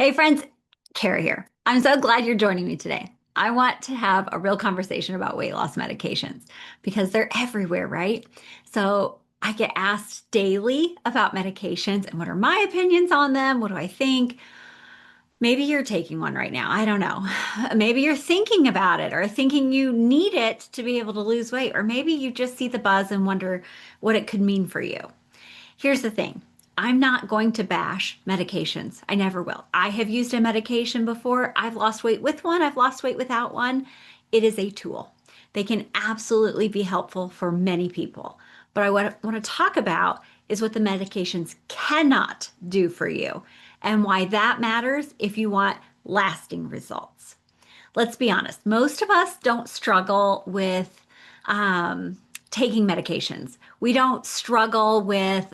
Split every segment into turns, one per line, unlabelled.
Hey friends, Kara here. I'm so glad you're joining me today. I want to have a real conversation about weight loss medications because they're everywhere, right? So I get asked daily about medications and what are my opinions on them? What do I think? Maybe you're taking one right now. I don't know. Maybe you're thinking about it or thinking you need it to be able to lose weight, or maybe you just see the buzz and wonder what it could mean for you. Here's the thing. I'm not going to bash medications. I never will. I have used a medication before. I've lost weight with one. I've lost weight without one. It is a tool. They can absolutely be helpful for many people. But I want to talk about is what the medications cannot do for you and why that matters if you want lasting results. Let's be honest, most of us don't struggle with taking medications. We don't struggle with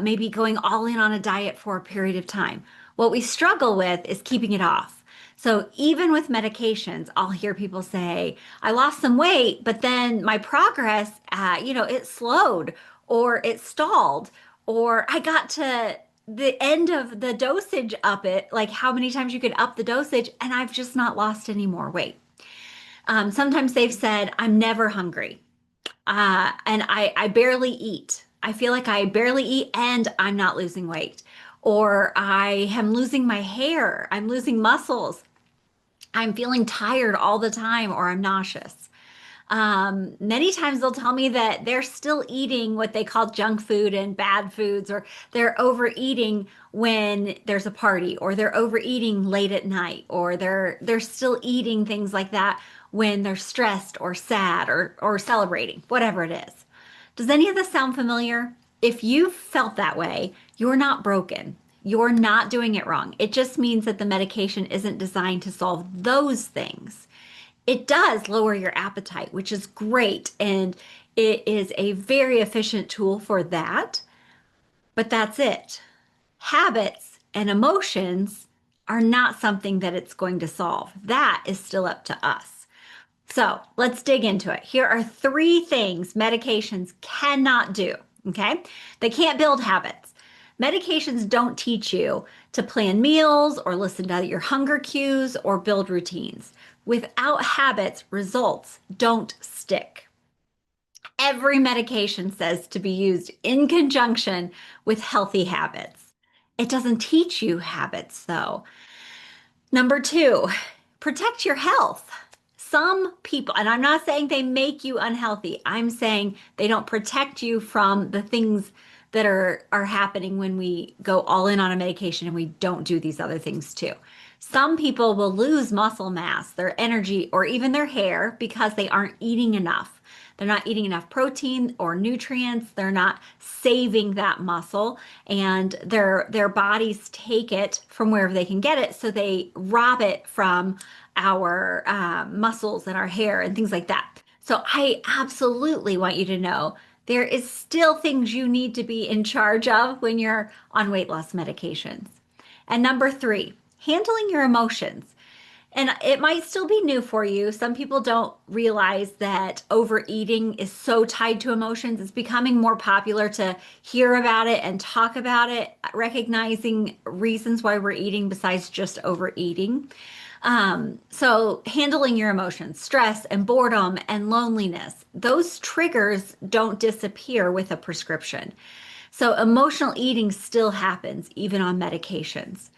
maybe going all in on a diet for a period of time. What we struggle with is keeping it off. So even with medications, I'll hear people say, I lost some weight, but then my progress, it slowed or it stalled, or I got to the end of the dosage up it, like how many times you could up the dosage, and I've just not lost any more weight. Sometimes they've said, I'm never hungry. And I barely eat. I feel like I barely eat and I'm not losing weight. Or I am losing my hair. I'm losing muscles. I'm feeling tired all the time or I'm nauseous. Many times they'll tell me that they're still eating what they call junk food and bad foods, or they're overeating when there's a party, or they're overeating late at night, or they're still eating things like that when they're stressed or sad or celebrating, whatever it is. Does any of this sound familiar? If you felt that way, you're not broken. You're not doing it wrong. It just means that the medication isn't designed to solve those things. It does lower your appetite, which is great. And it is a very efficient tool for that. But that's it. Habits and emotions are not something that it's going to solve. That is still up to us. So let's dig into it. Here are three things medications cannot do. Okay. They can't build habits. Medications don't teach you to plan meals or listen to your hunger cues or build routines. Without habits, results don't stick. Every medication says to be used in conjunction with healthy habits. It doesn't teach you habits, though. Number two, protect your health. Some people, and I'm not saying they make you unhealthy, I'm saying they don't protect you from the things that are happening when we go all in on a medication and we don't do these other things too. Some people will lose muscle mass, their energy, or even their hair because they aren't eating enough. They're not eating enough protein or nutrients. They're not saving that muscle, and their bodies take it from wherever they can get it. So they rob it from our muscles and our hair and things like that. So I absolutely want you to know there is still things you need to be in charge of when you're on weight loss medications. And number three, handling your emotions. And it might still be new for you. Some people don't realize that overeating is so tied to emotions. It's becoming more popular to hear about it and talk about it, recognizing reasons why we're eating besides just overeating. So handling your emotions, stress and boredom and loneliness, those triggers don't disappear with a prescription. So emotional eating still happens even on medications.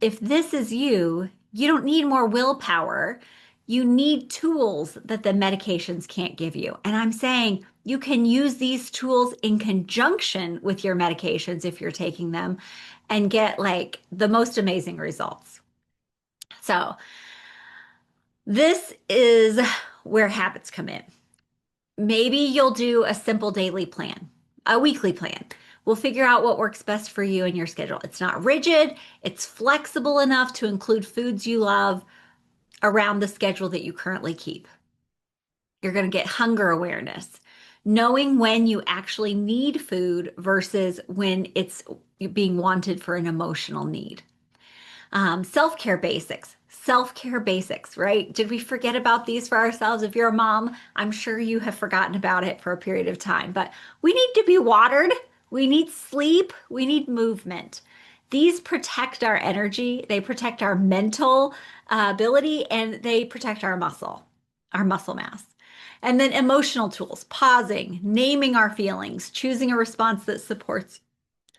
If this is you, you don't need more willpower. You need tools that the medications can't give you. And I'm saying you can use these tools in conjunction with your medications if you're taking them and get like the most amazing results. So, this is where habits come in. Maybe you'll do a simple daily plan, a weekly plan. We'll figure out what works best for you and your schedule. It's not rigid, it's flexible enough to include foods you love around the schedule that you currently keep. You're going to get hunger awareness, knowing when you actually need food versus when it's being wanted for an emotional need. Self-care basics. Self-care basics, right? Did we forget about these for ourselves? If you're a mom, I'm sure you have forgotten about it for a period of time, but we need to be watered. We need sleep. We need movement. These protect our energy, they protect our mental ability, and they protect our muscle mass. And then emotional tools, pausing, naming our feelings, choosing a response that supports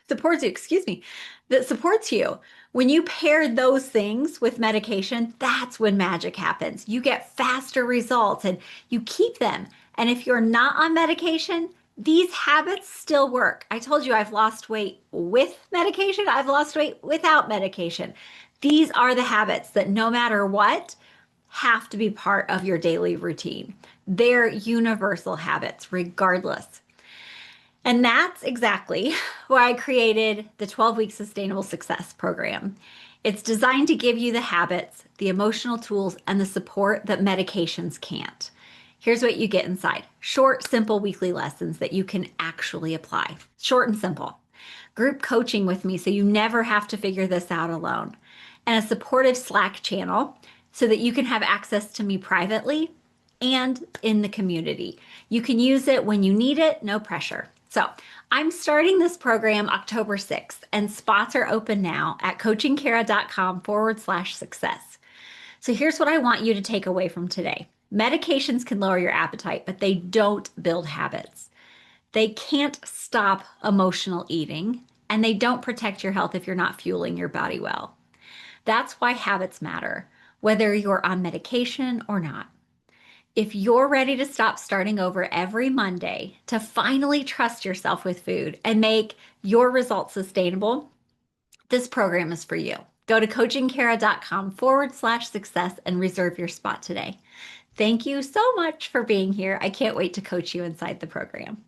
you, excuse me, that supports you. When you pair those things with medication, that's when magic happens. You get faster results and you keep them. And if you're not on medication, these habits still work. I told you I've lost weight with medication, I've lost weight without medication. These are the habits that no matter what, have to be part of your daily routine. They're universal habits, regardless. And that's exactly why I created the 12-week Sustainable Success program. It's designed to give you the habits, the emotional tools, and the support that medications can't. Here's what you get inside: short, simple weekly lessons that you can actually apply. Short and simple. Group coaching with me so you never have to figure this out alone. And a supportive Slack channel so that you can have access to me privately and in the community. You can use it when you need it, no pressure. So I'm starting this program October 6th, and spots are open now at coachingkara.com/success. So here's what I want you to take away from today. Medications can lower your appetite, but they don't build habits. They can't stop emotional eating, and they don't protect your health if you're not fueling your body well. That's why habits matter, whether you're on medication or not. If you're ready to stop starting over every Monday, to finally trust yourself with food and make your results sustainable, this program is for you. Go to coachingkara.com/success and reserve your spot today. Thank you so much for being here. I can't wait to coach you inside the program.